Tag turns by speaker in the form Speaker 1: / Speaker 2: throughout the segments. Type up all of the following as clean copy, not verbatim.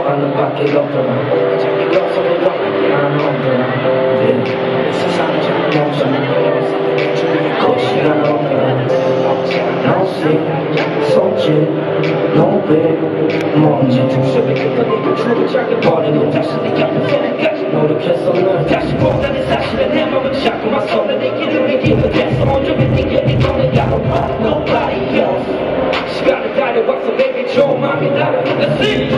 Speaker 1: 하늘밖에 없더라 자기가 없어도 안 오더라 세상이 자꾸 멈춰는 거야 시간 없더라 No sleep, 손짓, no bed 먼지 등속에 흩어내고 줄을 작게 버리고 다시 내 곁에 때까지 노력했어 널 다시 보다는 사실은 내 맘은 자꾸만 설레 내 기름이 기분돼서 온종일 띵게 네 돈에 가로봐 Nobody else 시간을 달려와서 내게 좋은 맘이 나를 Let's see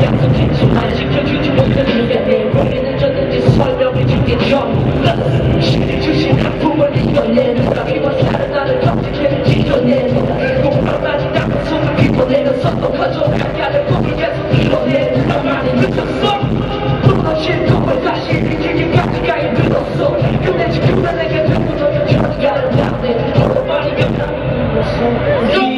Speaker 1: 약속했지만 지켜주지 못한 네가 내 머리는 졌는지 설명해 주겠죠 신이 주신 한 품을 이겨내는 피와 살은 나를 경직해준 지켜내는 공부까지 닦은 손을 피워내는 선도 커져 가까를 꿈을 계속 이뤄내는 나만이 늦었어 무너진 꿈을 다시 일으키기까지가 힘들었어 근데 지금 난 내게 되고 더 견디가는 나네 너도 말이면 난